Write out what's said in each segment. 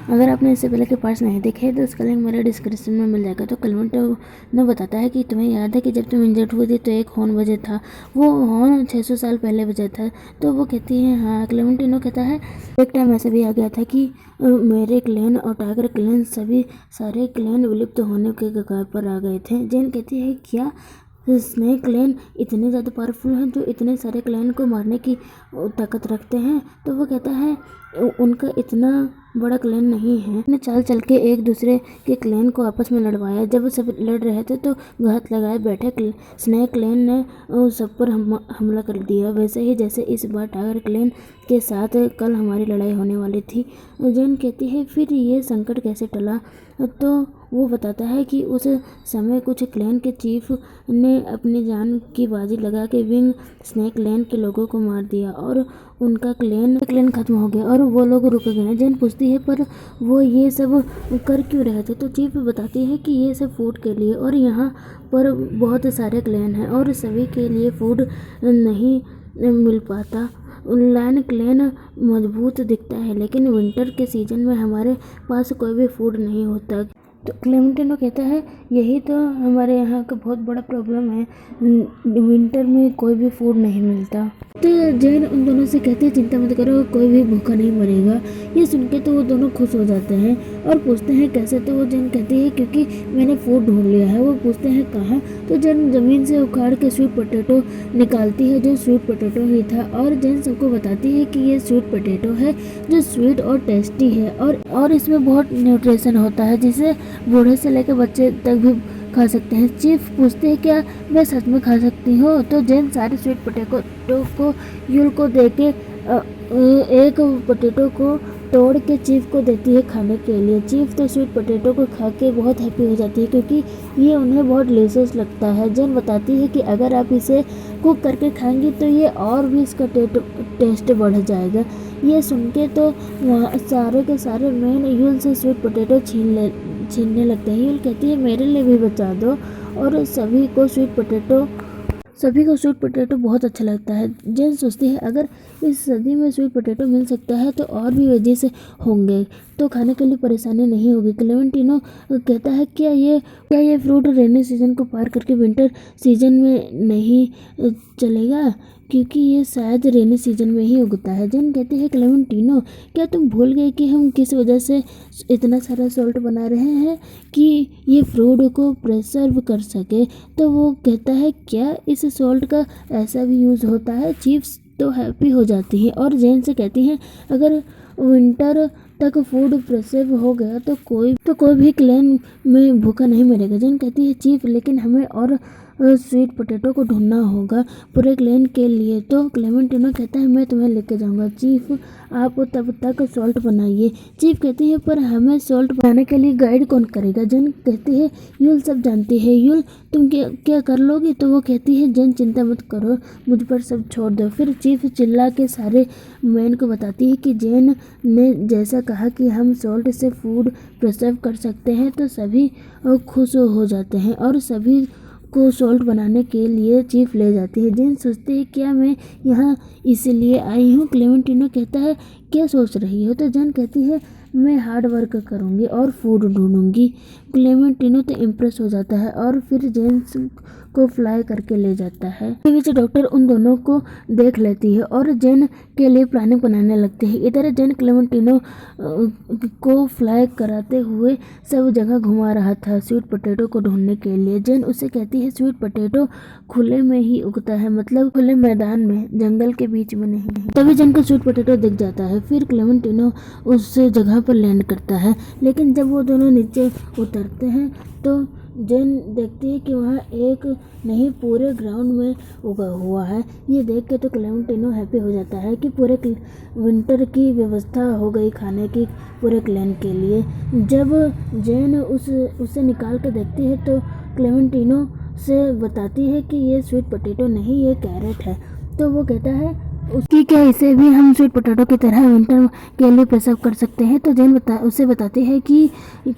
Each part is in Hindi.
अगर आपने इससे पहले के पार्ट्स नहीं देखे तो उसका लिंक मेरे डिस्क्रिप्शन में मिल जाएगा। तो क्लेमेंटिनो बताता है कि तुम्हें याद है कि जब तुम इंजर्ड हुई थी तो एक हॉर्न बजा था, वो हॉर्न 600 साल पहले बजा था। तो वो कहती है हाँ। क्लेमेंटिनो कहता है एक टाइम ऐसा भी आ गया था कि मेरे क्लैन और टाइगर क्लैन सारे क्लैन विलुप्त होने के कगार पर आ गए थे। जेन कहती है क्या स्नेक क्लैन इतने ज़्यादा पावरफुल हैं जो इतने सारे क्लैन को मारने की ताकत रखते हैं? तो वो कहता है उनका इतना बड़ा क्लैन नहीं है। उन्हें चाल चल के एक दूसरे के क्लैन को आपस में लड़वाया। जब वो सब लड़ रहे थे तो घात लगाए बैठे स्नेक क्लैन ने सब पर हमला कर दिया, वैसे ही जैसे इस बार टाइगर क्लैन के साथ कल हमारी लड़ाई होने वाली थी। जेन कहती है फिर ये संकट कैसे टला? तो वो बताता है कि उस समय कुछ क्लैन के चीफ ने अपनी जान की बाजी लगा के विंग स्नेक क्लैन के लोगों को मार दिया और उनका क्लैन खत्म हो गया और वो लोग रुक गए। जेन पूछती है पर वो ये सब कर क्यों रहे थे? तो चीफ बताती है कि ये सब फूड के लिए, और यहाँ पर बहुत सारे क्लैन हैं और सभी के लिए फूड नहीं मिल पाता। लायन क्लैन मजबूत दिखता है लेकिन विंटर के सीजन में हमारे पास कोई भी फूड नहीं होता। तो क्लेमेंटिनो कहता है यही तो हमारे यहाँ का बहुत बड़ा प्रॉब्लम है, विंटर में कोई भी फूड नहीं मिलता। तो जेन उन दोनों से कहती है चिंता मत करो, कोई भी भूखा नहीं मरेगा। ये सुन के तो वो दोनों खुश हो जाते हैं और पूछते हैं कैसे? तो वो जेन कहती है क्योंकि मैंने फूड ढूंढ लिया है। वो पूछते हैं कहाँ? तो जेन जमीन से उखाड़ के स्वीट पोटैटो निकालती है जो स्वीट पोटैटो ही था, और जेन सबको बताती है कि ये स्वीट पोटैटो है जो स्वीट और टेस्टी है और इसमें बहुत न्यूट्रिशन होता है जिसे बूढ़े से लेकर बच्चे तक भी खा सकते हैं। चीफ पूछते हैं क्या मैं सच में खा सकती हूँ? तो जेन सारे स्वीट पोटैटो को यूल को देके एक पोटैटो को तोड़ के चीफ को देती है खाने के लिए। चीफ तो स्वीट पोटैटो को खा के बहुत हैप्पी हो जाती है क्योंकि ये उन्हें बहुत डिलीशियस लगता है। जेन बताती है कि अगर आप इसे कुक करके खाएंगी तो ये और भी इसका टेस्ट बढ़ जाएगा। ये सुन के तो सारे के सारे मेन यूल से स्वीट पोटैटो छीनने लगते हैं। यूल कहती है मेरे लिए भी बचा दो, और सभी को स्वीट पोटैटो बहुत अच्छा लगता है। जेन सोचती है अगर इस सदी में स्वीट पोटैटो मिल सकता है तो और भी वजह होंगे तो खाने के लिए परेशानी नहीं होगी। क्लेमेंटिनो कहता है क्या ये फ्रूट रेनी सीजन को पार करके विंटर सीजन में नहीं चलेगा? क्योंकि ये शायद रेनी सीजन में ही उगता है। जेन कहती है क्लेमेंटिनो क्या तुम भूल गए कि हम किस वजह से इतना सारा सॉल्ट बना रहे हैं कि ये फ्रूट को प्रिजर्व कर सके? तो वो कहता है क्या इस सॉल्ट का ऐसा भी यूज़ होता है? चीफ्स तो हैप्पी हो जाती है और जेन से कहती हैं अगर विंटर तक फूड प्रिजर्व हो गया तो कोई भी क्लैन में भूखा नहीं मरेगा। जेन कहती है चीफ लेकिन हमें और स्वीट पोटैटो को ढूंढना होगा पूरे क्लैन के लिए। तो क्लेमेंटिनो कहता है मैं तुम्हें लेके जाऊंगा। चीफ आप तब तक सॉल्ट बनाइए। चीफ कहती है पर हमें सॉल्ट बनाने के लिए गाइड कौन करेगा? जेन कहती है यूल सब जानती है। यूल तुम क्या कर लोगी? तो वो कहती है जेन चिंता मत करो, मुझ पर सब छोड़ दो। फिर चीफ चिल्ला के सारे मैन को बताती है कि जेन ने जैसा कहा कि हम सॉल्ट से फूड प्रिजर्व कर सकते हैं तो सभी खुश हो जाते हैं और सभी को सॉल्ट बनाने के लिए चीफ ले जाती है। जेन सोचती है क्या मैं यहाँ इसलिए आई हूँ? क्लेमेंटिनो कहता है क्या सोच रही हो? तो जेन कहती है मैं हार्ड वर्क करूँगी और फूड ढूंढूंगी। क्लेमेंटिनो तो इम्प्रेस हो जाता है और फिर जेन को फ्लाई करके ले जाता है। बीच डॉक्टर उन दोनों को देख लेती है और जेन के लिए प्लानिंग बनाने लगती है। इधर जेन क्लेमेंटिनो को फ्लाई कराते हुए सब जगह घुमा रहा था स्वीट पोटैटो को ढूंढने के लिए। जेन उसे कहती है स्वीट पोटैटो खुले में ही उगता है, मतलब खुले मैदान में, जंगल के बीच में नहीं। तभी जेन को स्वीट पोटैटो दिख जाता है। फिर क्लेमेंटिनो उस जगह पर लैंड करता है, लेकिन जब वो दोनों नीचे उतरते हैं तो जेन देखती है कि वहाँ एक नहीं पूरे ग्राउंड में उगा हुआ है। ये देख के तो क्लेमेंटिनो हैप्पी हो जाता है कि पूरे विंटर की व्यवस्था हो गई खाने की पूरे क्लैन के लिए। जब जेन उसे निकाल के देखती है तो क्लेमेंटिनो से बताती है कि ये स्वीट पोटैटो नहीं, ये कैरेट है। तो वो कहता है उसकी क्या इसे भी हम स्वीट पोटैटो की तरह विंटर के लिए प्रिजर्व कर सकते हैं। तो जैन उसे बताते हैं कि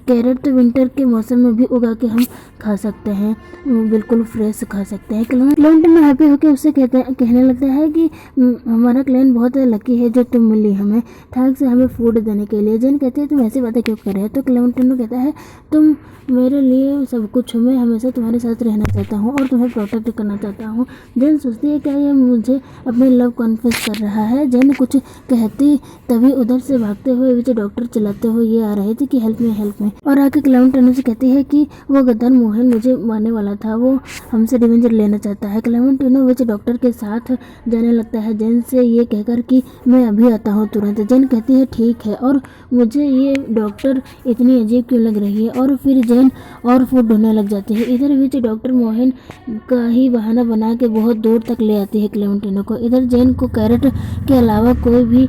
कैरेट तो विंटर के मौसम में भी उगा के हम खा सकते हैं, बिल्कुल फ्रेश खा सकते हैं। क्लेमेंटिनो हैप्पी होकर उससे कहने लगता है कि हमारा क्लेन बहुत लकी है जो तुम मिली हमें, थैंक्स हमें फूड देने के लिए। जैन कहते हैं तुम ऐसी बातें क्यों कर रहे हो। तो क्लेमेंटिनो कहता है तुम मेरे लिए सब कुछ हो, मैं हमेशा तुम्हारे साथ रहना चाहता हूँ और तुम्हें प्रोटेक्ट करना चाहता हूँ। जैन सोचती है क्या ये मुझे अपने लव कॉन्फेस कर रहा है। जैन कुछ कहती तभी उधर से भागते हुए विच डॉक्टर चलाते हुए ये आ रहे थे कि हेल्प में और आके क्लेमेंटिनो से कहती है कि वो गद्दार मोहन मुझे मारने वाला था, वो हमसे रिवेंज लेना चाहता है। क्लेमेंटिनो विच डॉक्टर के साथ जाने लगता है जैन से ये कहकर कि मैं अभी आता हूँ तुरंत। जैन कहती है ठीक है और मुझे ये डॉक्टर इतनी अजीब क्यों लग रही है। और फिर जैन और फूड ढूंढने लग जाती है। इधर विच डॉक्टर मोहन का ही बहाना बना के बहुत दूर तक ले आती है क्लेमेंटिनो को। इधर जैन को कैरेट के अलावा कोई भी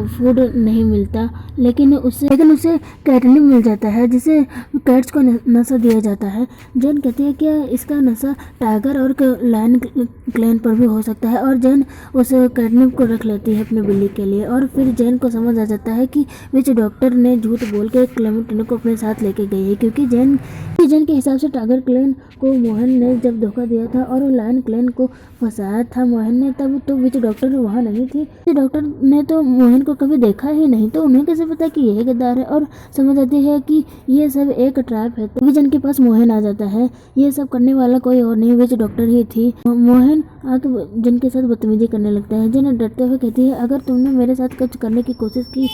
फूड नहीं मिलता, लेकिन उसे कैटनिप मिल जाता है जिसे कैट्स को नशा दिया जाता है। जैन कहती है कि इसका नशा टाइगर और लायन क्लैन पर भी हो सकता है और जैन उस कैटनिप को रख लेती है अपनी बिल्ली के लिए। और फिर जैन को समझ आ जाता है कि विच डॉक्टर ने झूठ बोल के क्लेमेंटिनो को अपने साथ लेके गई है, क्योंकि जैन के हिसाब से टाइगर क्लैन को मोहन ने जब धोखा दिया था और लायन क्लैन को फंसाया था मोहन ने, तब तो विच डॉक्टर वहाँ नहीं थी। विच डॉक्टर ने तो मोहन को कभी देखा ही नहीं, तो उन्हें कैसे पता कि यह गद्दार है। और समझ आती है कि ये सब एक ट्रैप है। तो जैन के पास मोहन आ जाता है, ये सब करने वाला कोई और नहीं विच डॉक्टर ही थी। मोहन आके जैन के साथ बदतमीजी करने लगता है। जैन डरते हुए कहती है अगर तुमने मेरे साथ कुछ करने की कोशिश की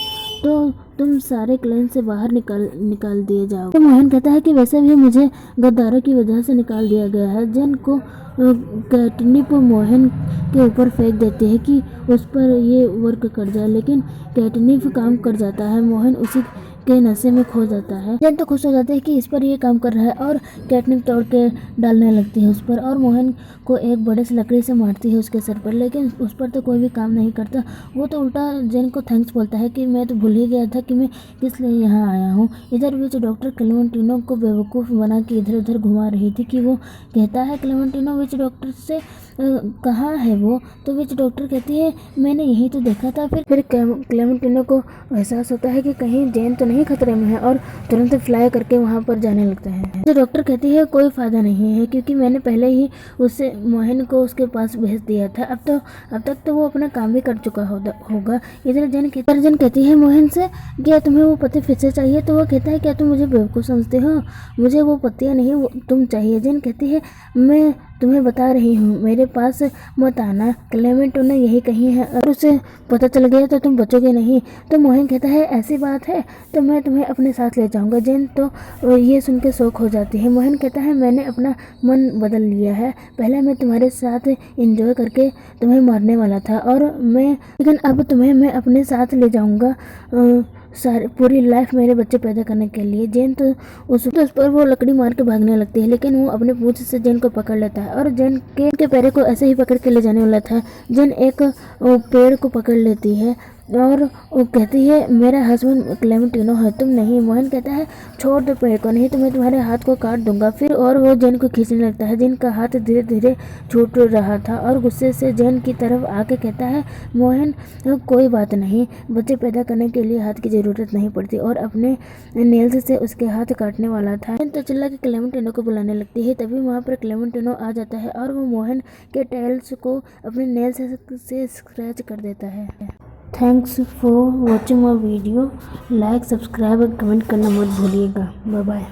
तो तुम सारे क्लैन से बाहर निकाल दिए जाओ। तो मोहन कहता है कि वैसे भी मुझे गद्दारों की वजह से निकाल दिया गया है। जैन को कैटनिप मोहन के ऊपर फेंक देती है कि उस पर ये वर्क कर जाए, लेकिन कैटनिप काम कर जाता है। मोहन उसी के नशे में खो जाता है। जैन तो खुश हो जाते हैं कि इस पर ये काम कर रहा है और कैटनिप तोड़ के डालने लगती है उस पर और मोहन को एक बड़े से लकड़ी से मारती है उसके सर पर, लेकिन उस पर तो कोई भी काम नहीं करता। वो तो उल्टा जैन को थैंक्स बोलता है कि मैं तो भूल ही गया था कि मैं किस लिए यहाँ आया हूँ। इधर विच डॉक्टर क्लेमेंटिनो को बेवकूफ़ बना के इधर उधर घुमा रही थी कि वो कहता है क्लेमेंटिनो विच डॉक्टर से कहाँ है वो। तो विच डॉक्टर कहती है मैंने यही तो देखा था। फिर क्लेमेंटिनो को एहसास होता है कि कहीं जैन तो नहीं खतरे में है और तुरंत फ्लाई करके वहाँ पर जाने लगता है। तो डॉक्टर कहती है कोई फ़ायदा नहीं है, क्योंकि मैंने पहले ही उससे मोहन को उसके पास भेज दिया था। अब तक तो वो अपना काम भी कर चुका होगा। इधर जैन कहती है मोहन से क्या तुम्हें वो पत्ते फिर से चाहिए। तो वो कहता है क्या तुम मुझे बेवकूफ़ समझते हो, मुझे वो पत्तियाँ नहीं तुम चाहिए। जैन कहती है मैं तुम्हें बता रही हूँ मेरे पास मत आना, क्लेमेंटो ने यही कही है, और उसे पता चल गया तो तुम बचोगे नहीं। तो मोहन कहता है ऐसी बात है तो मैं तुम्हें अपने साथ ले जाऊंगा। जैन तो ये सुन के शौक हो जाती है। मोहन कहता है मैंने अपना मन बदल लिया है, पहले मैं तुम्हारे साथ एंजॉय करके तुम्हें मारने वाला था लेकिन अब तुम्हें मैं अपने साथ ले जाऊंगा सारी पूरी लाइफ मेरे बच्चे पैदा करने के लिए। जैन तो उस पर वो लकड़ी मार के भागने लगती है, लेकिन वो अपने पूंछ से जैन को पकड़ लेता है और जैन के पैरों को ऐसे ही पकड़ के ले जाने वाला था। जैन एक पेड़ को पकड़ लेती है और वो कहती है मेरा हस्बैंड क्लेमेंटिनो है, तुम नहीं। मोहन कहता है छोड़ दो पेड़ को, नहीं तो मैं तुम्हारे हाथ को काट दूंगा। फिर और वो जैन को खींचने लगता है। जैन का हाथ धीरे धीरे छूट रहा था और गुस्से से जैन की तरफ आके कहता है मोहन कोई बात नहीं, बच्चे पैदा करने के लिए हाथ की ज़रूरत नहीं पड़ती, और अपने नेल्स से उसके हाथ काटने वाला था। जैन तो चिल्ला के क्लेमेंटिनो को बुलाने लगती है। तभी वहाँ पर क्लेमेंटिनो आ जाता है और वो मोहन के टेल्स को अपने नेल्स से स्क्रैच कर देता है। Thanks for watching my video. Like subscribe और कमेंट करना मत भूलिएगा। Bye bye.